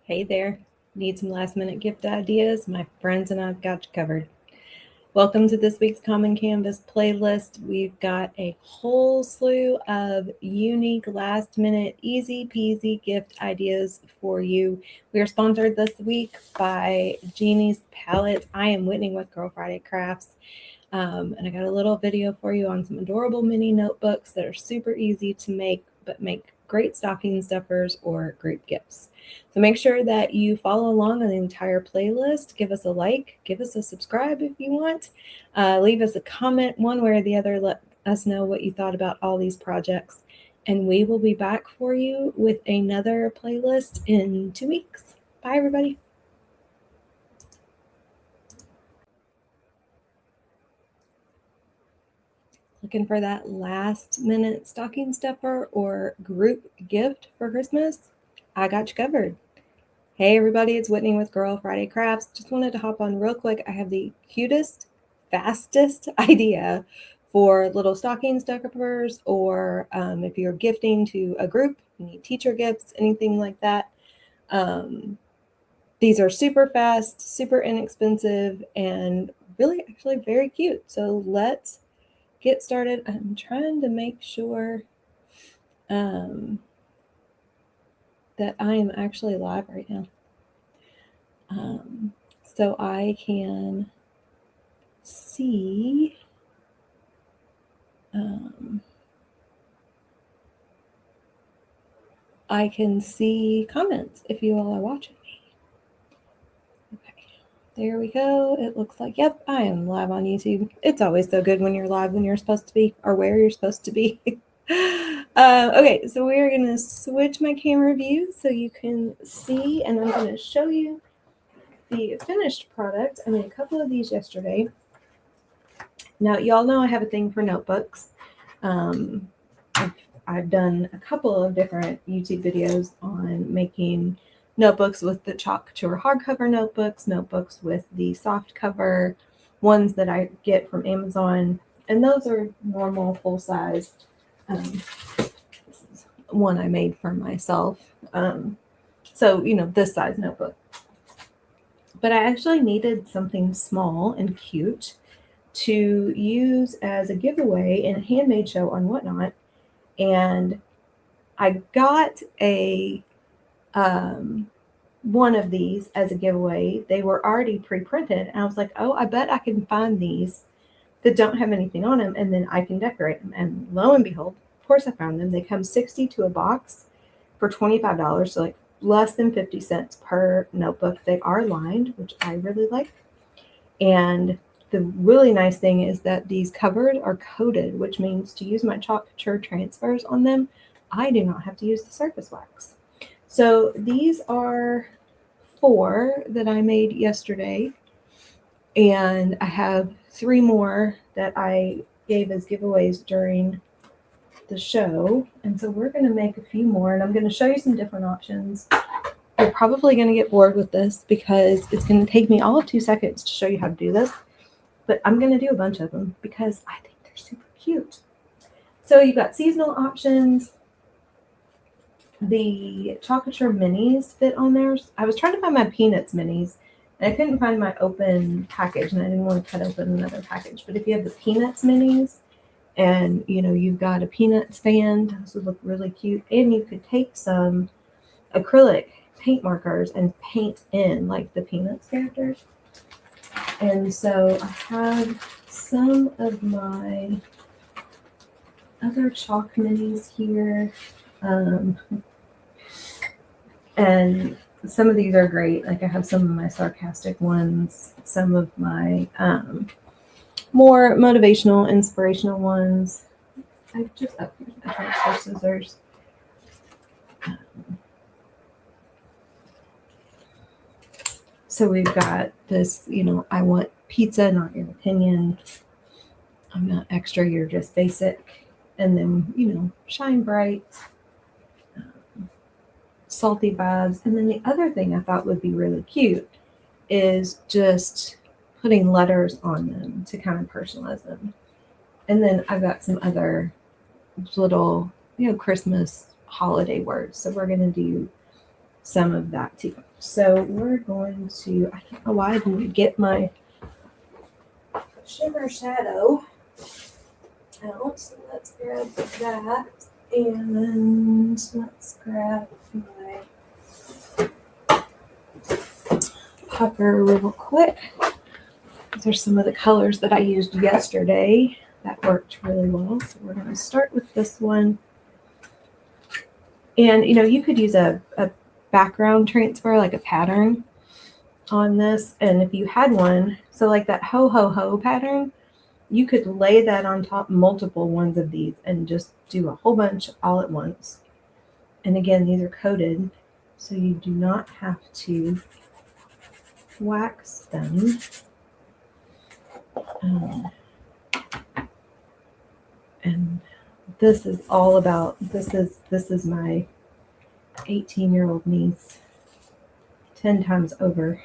Hey there. Need some last minute gift ideas? My friends and I've got you covered. Welcome to this week's Common Canvas playlist. We've got a whole slew of unique last minute, easy peasy gift ideas for you. We are sponsored this week by Jeannie's Palette. I am Whitney with Girl Friday Crafts. And I got a little video for you on some adorable mini notebooks that are super easy to make, but make great stocking stuffers or group gifts. So make sure that you follow along on the entire playlist. Give us a like, give us a subscribe if you want. Leave us a comment one way or the other. Let us know what you thought about all these projects. And we will be back for you with another playlist in 2 weeks. Bye, everybody. Looking for that last minute stocking stuffer or group gift for Christmas? I got you covered. Hey everybody, it's Whitney with Girl Friday Crafts. Just wanted to hop on real quick. I have the cutest, fastest idea for little stocking stuffers, or if you're gifting to a group, you need teacher gifts, anything like that. These are super fast, super inexpensive, and really actually very cute. So let's get started. I'm trying to make sure that I am actually live right now. So I can see comments if you all are watching me. Okay, there we go. It looks like, yep, I am live on YouTube. It's always so good when you're live when you're supposed to be, or where you're supposed to be. Okay, so we are going to switch my camera view so you can see, and I'm going to show you the finished product. I made a couple of these yesterday. Now, y'all know I have a thing for notebooks. I've done a couple of different YouTube videos on making notebooks with the chalk couture hardcover notebooks with the soft cover, ones that I get from Amazon, and those are normal full-size. This is one I made for myself. So, this size notebook. But I actually needed something small and cute to use as a giveaway in a handmade show on Whatnot. And I got a one of these as a giveaway. They were already pre-printed, and I was like, oh, I bet I can find these that don't have anything on them, and then I can decorate them. And lo and behold, of course I found them. They come 60 to a box for $25, so like less than 50 cents per notebook. They are lined, which I really like. And the really nice thing is that these covers are coated, which means to use my chalk couture transfers on them, I do not have to use the surface wax. So these are 4 that I made yesterday, and I have 3 more that I gave as giveaways during the show. And so we're going to make a few more, and I'm going to show you some different options. You're probably going to get bored with this because it's going to take me all of 2 seconds to show you how to do this, but I'm going to do a bunch of them because I think they're super cute. So you've got seasonal options. The chalk couture minis fit on there. I was trying to find my Peanuts minis, and I couldn't find my open package, and I didn't want to cut open another package. But if you have the Peanuts minis, and you've got a Peanuts stand, those would look really cute. And you could take some acrylic paint markers and paint in like the Peanuts characters. And so I have some of my other chalk minis here. And some of these are great. Like I have some of my sarcastic ones, some of my more motivational, inspirational ones. I've just here's my transfer scissors. So we've got this, I want pizza, not your opinion. I'm not extra, you're just basic. And then, shine bright. Salty vibes. And then the other thing I thought would be really cute is just putting letters on them to kind of personalize them. And then I've got some other little, Christmas holiday words. So we're going to do some of that too. So we're going to, I don't know why I didn't get my shimmer shadow out. So let's grab that, and let's grab my pucker real quick. These are some of the colors that I used yesterday that worked really well. So we're going to start with this one. And you could use a background transfer, like a pattern on this. And if you had one, so like that ho ho ho pattern, you could lay that on top multiple ones of these and just do a whole bunch all at once. And again, these are coated, so you do not have to wax them. And this is all about, this is my 18-year-old niece 10 times over.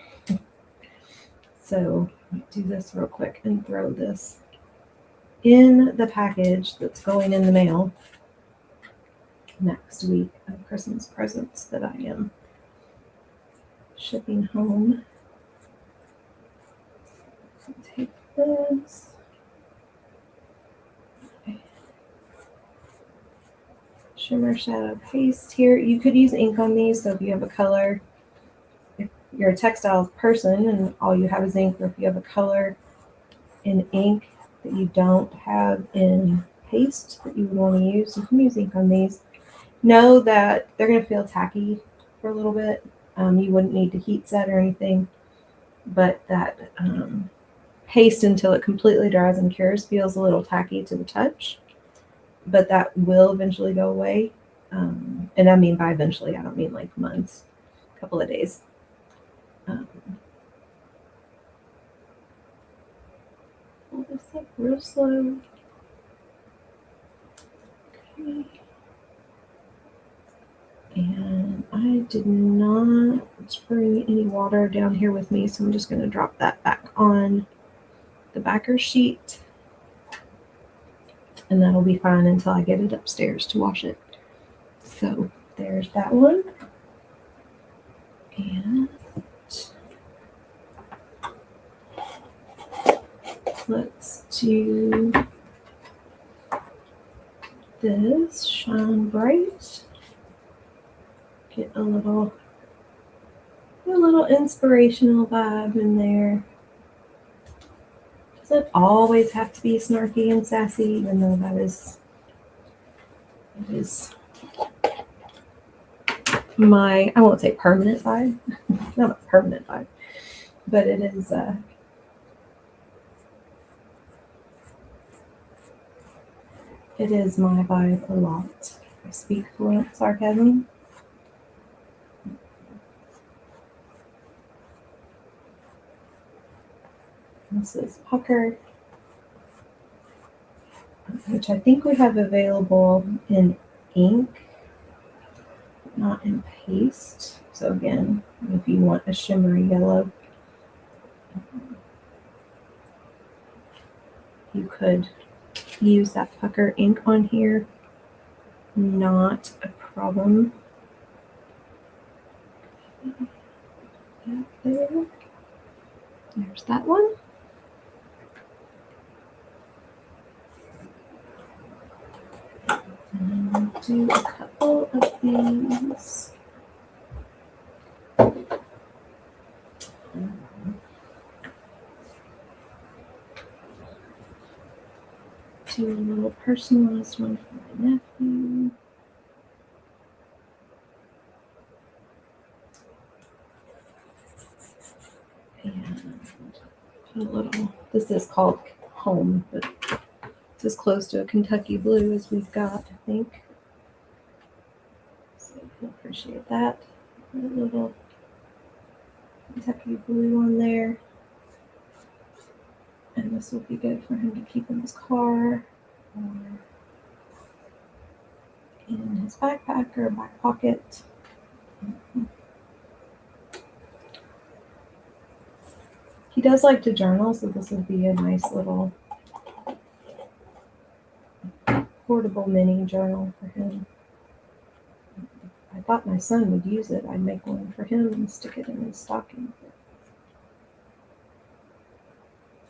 So let me do this real quick and throw this in the package that's going in the mail next week of Christmas presents that I am shipping home. Take this. Okay. Shimmer shadow paste here. You could use ink on these, so if you have a color, if you're a textile person and all you have is ink, or if you have a color in ink that you don't have in paste that you would want to use, you can use ink on these. Know that they're going to feel tacky for a little bit. You wouldn't need to heat set or anything, but that paste until it completely dries and cures feels a little tacky to the touch, but that will eventually go away. And I mean by eventually, I don't mean like months, a couple of days. Pull this up real slow. Okay. And I did not bring any water down here with me, so I'm just going to drop that back on the backer sheet. And that'll be fine until I get it upstairs to wash it. So there's that one. And let's do this Shine Bright. Get a little inspirational vibe in there. Doesn't always have to be snarky and sassy, even though that is my, I won't say permanent vibe, not a permanent vibe, but it is my vibe a lot. I speak fluent sarcasm. This is pucker, which I think we have available in ink, not in paste. So again, if you want a shimmery yellow, you could use that pucker ink on here. Not a problem. There's that one. And I'll do a couple of these. Do a little personalized one for my nephew. And a little, this is called Home, but it's as close to a Kentucky blue as we've got, I think. So I appreciate that. A little Kentucky blue on there. And this will be good for him to keep in his car or in his backpack or back pocket. He does like to journal, so this would be a nice little portable mini journal for him. I thought my son would use it. I'd make one for him and stick it in his stocking.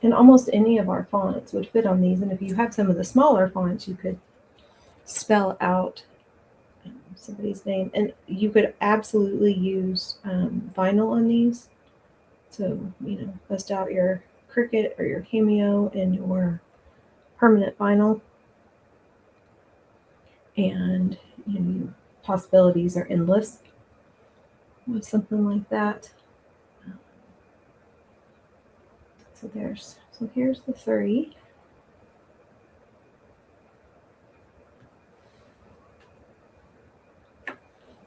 And almost any of our fonts would fit on these. And if you have some of the smaller fonts, you could spell out somebody's name. And you could absolutely use vinyl on these. So, bust out your Cricut or your Cameo and your permanent vinyl. And, possibilities are endless with something like that. So here's the 3.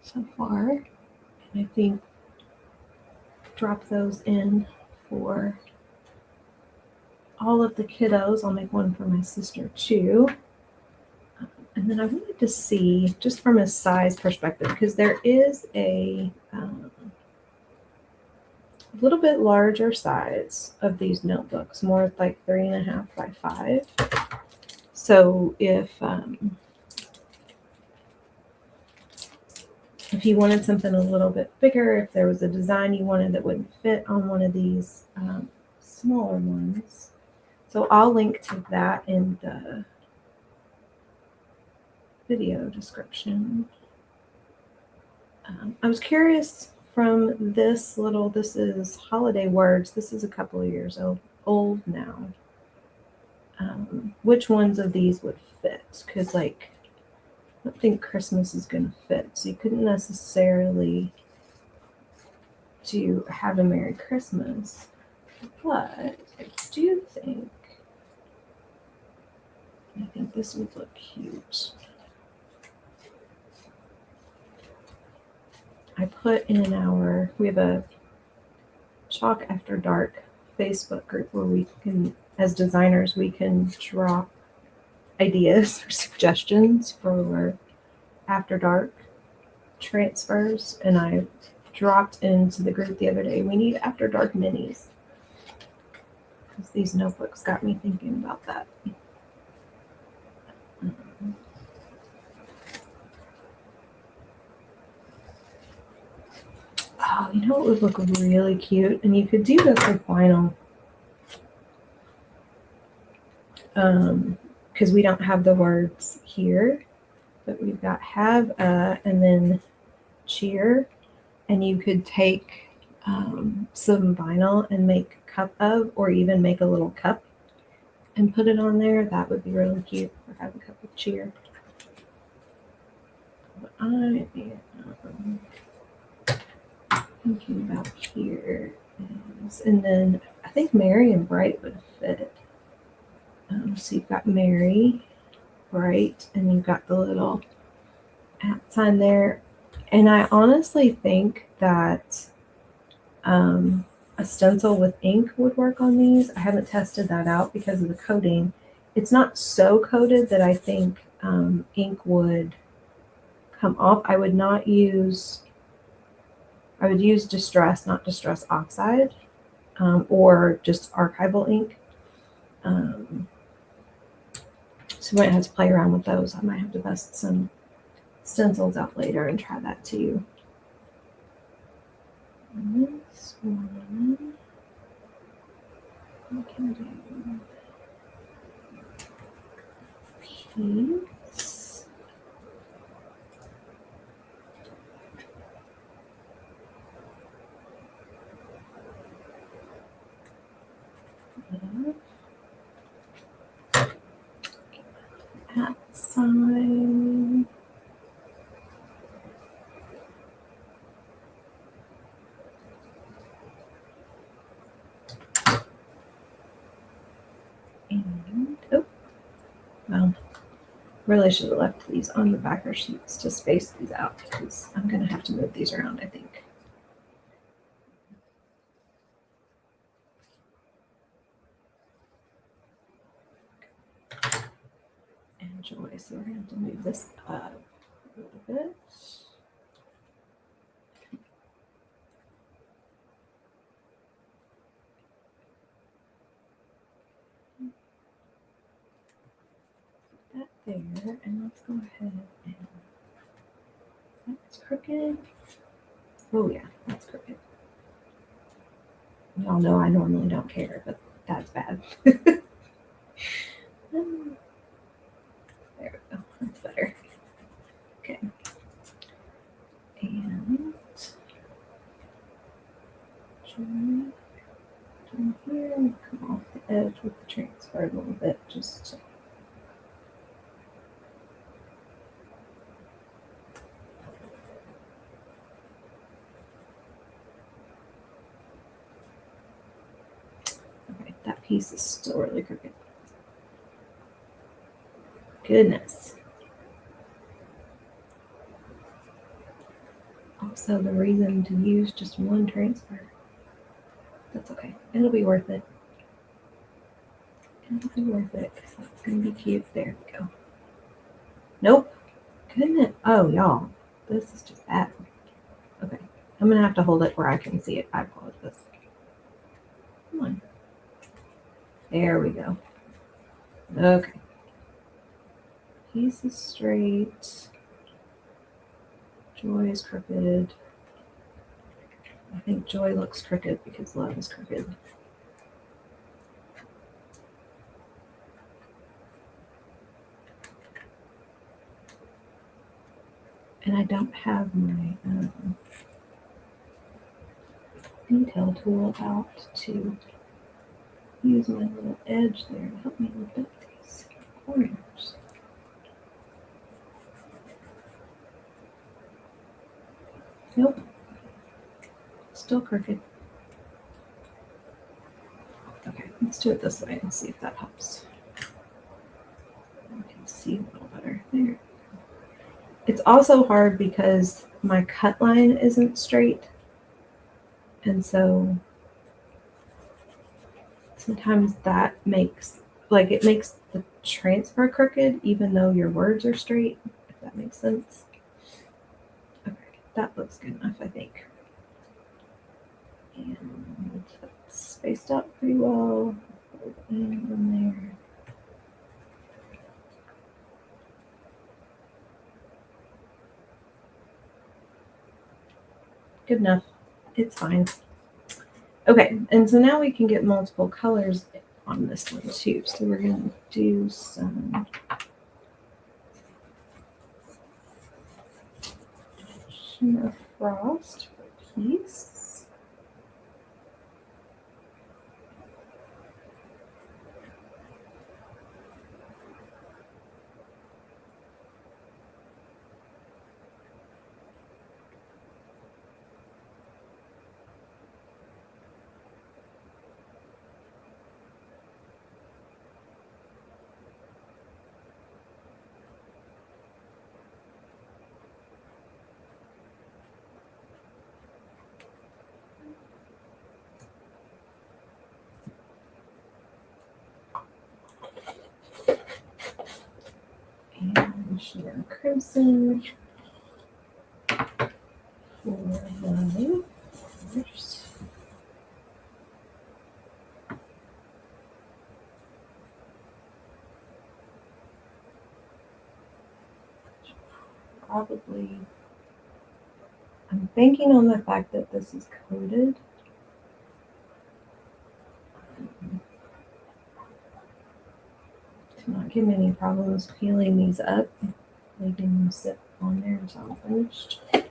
So far, and I think drop those in for all of the kiddos. I'll make one for my sister too. And then I wanted to see, just from a size perspective, because there is a little bit larger size of these notebooks, more like 3.5 by 5. So if you wanted something a little bit bigger, if there was a design you wanted that wouldn't fit on one of these smaller ones. So I'll link to that in the video description. I was curious from this is Holiday Words. This is a couple of years old now. Which ones of these would fit? Because I don't think Christmas is going to fit. So you couldn't necessarily do Have a Merry Christmas. But I do think this would look cute. I put in we have a Chalk After Dark Facebook group where we can, as designers, we can drop ideas or suggestions for After Dark transfers. And I dropped into the group the other day, we need After Dark minis. Because these notebooks got me thinking about that. Oh, it would look really cute, and you could do this with vinyl. Because we don't have the words here, but we've got have and then cheer, and you could take some vinyl and make a cup of, or even make a little cup and put it on there. That would be really cute, or have a cup of cheer. What I am thinking about here is, and then I think Merry and Bright would fit. So you've got Merry, Bright, and you've got the little @ sign there. And I honestly think that a stencil with ink would work on these. I haven't tested that out because of the coating. It's not so coated that I think ink would come off. I would use Distress, not Distress Oxide, or just archival ink. So you might have to play around with those. I might have to bust some stencils out later and try that too. And this one we can do peace. @ sign. And well, really should have left these on the backer sheets to space these out, because I'm going to have to move these around, I think. And Joy, so we're going to have to move this up a little bit. That there, and let's go ahead and It's crooked. Oh yeah, that's crooked. Y'all know I normally don't care, but that's bad. There we go. That's better. Okay. And join down here and come off the edge with the transfer a little bit, just to okay, that piece is still really crooked. Goodness. Also, the reason to use just one transfer. That's okay. It'll be worth it. It'll be worth it because that's going to be cute. There we go. Nope. Goodness. Oh, y'all. This is just bad. Okay. I'm going to have to hold it where I can see it. I apologize. Come on. There we go. Okay. Piece is straight. Joy is crooked. I think joy looks crooked because love is crooked. And I don't have my detail tool out to use my little edge there to help me lift up these corners. Nope. Still crooked. Okay, let's do it this way and see if that helps. I can see a little better there. It's also hard because my cut line isn't straight. And so sometimes that makes, like, it makes the transfer crooked even though your words are straight, if that makes sense. Okay, that looks good enough, I think. And that's spaced out pretty well. In there. Good enough. It's fine. Okay, and so now we can get multiple colors on this one too. So we're going to do some shimmer frost for peace. And shimmer crimson for the colors. Probably, I'm banking on the fact that this is coated. To not give me any problems peeling these up, leaving them sit on there until I'm finished. I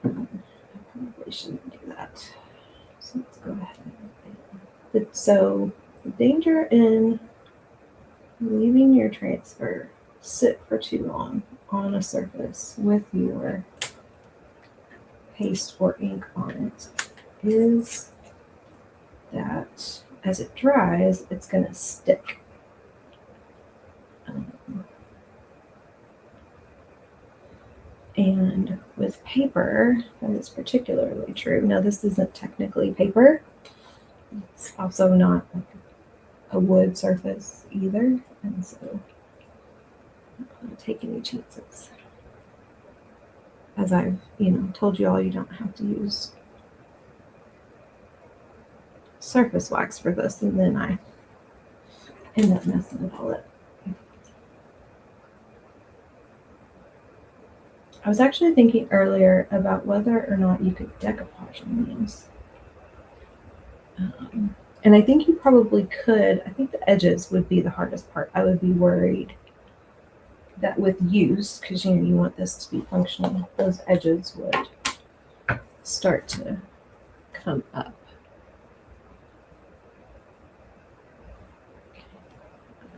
probably shouldn't do that. So let's go ahead. So the danger in leaving your transfer sit for too long on a surface with your paste or ink on it is that as it dries, it's going to stick. And with paper, that is particularly true. Now, this isn't technically paper. It's also not like a wood surface either. And so I'm not going to take any chances. As I've, told you all, you don't have to use surface wax for this, and then I end up messing it all up. I was actually thinking earlier about whether or not you could decoupage on these. And I think you probably could. I think the edges would be the hardest part. I would be worried that with use, because you want this to be functional, those edges would start to come up.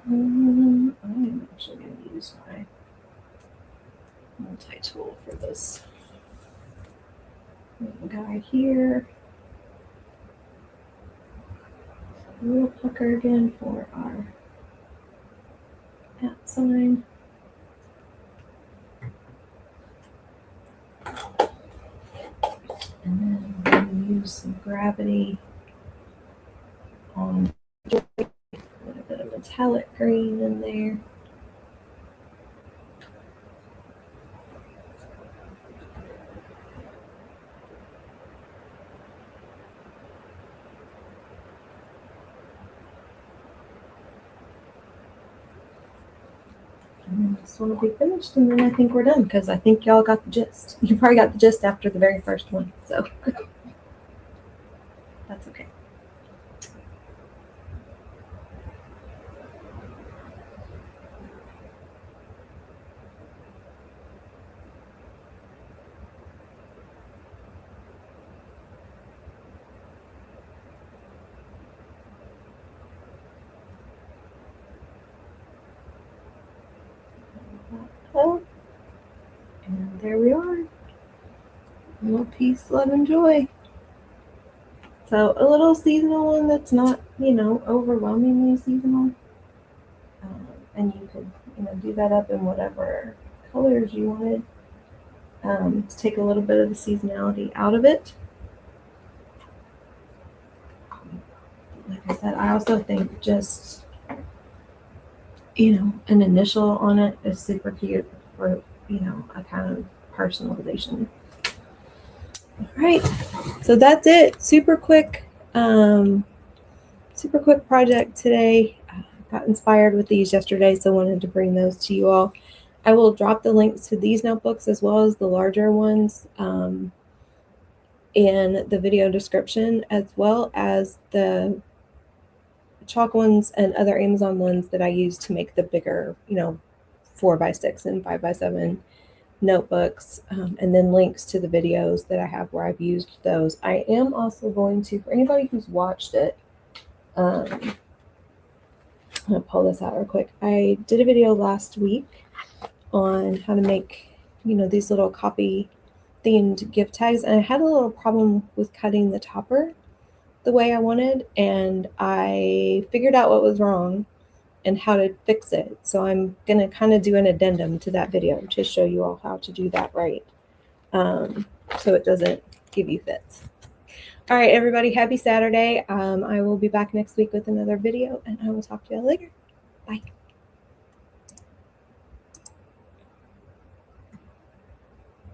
I'm actually going to use my multi-tool for this little guy here. A little pucker again for our @ sign. And then we're going to use some gravity on a little bit of metallic green in there. And this one will be finished, and then I think we're done, because I think y'all got the gist. You probably got the gist after the very first one, so that's okay. And there we are. A little peace, love, and joy. So a little seasonal one that's not, overwhelmingly seasonal. And you could, do that up in whatever colors you wanted to take a little bit of the seasonality out of it. Like I said, I also think just, an initial on it is super cute for, a kind of personalization. All right, so that's it. Super quick project today. Got inspired with these yesterday, so wanted to bring those to you all. I will drop the links to these notebooks as well as the larger ones in the video description, as well as the chalk ones and other Amazon ones that I use to make the bigger, 4x6 and 5x7 notebooks, and then links to the videos that I have where I've used those. I am also going to, for anybody who's watched it, I'm going to pull this out real quick. I did a video last week on how to make, these little coffee themed gift tags, and I had a little problem with cutting the topper the way I wanted, and I figured out what was wrong and how to fix it. So I'm going to kind of do an addendum to that video to show you all how to do that right, so it doesn't give you fits. All right, everybody, happy Saturday. I will be back next week with another video, and I will talk to you all later. Bye.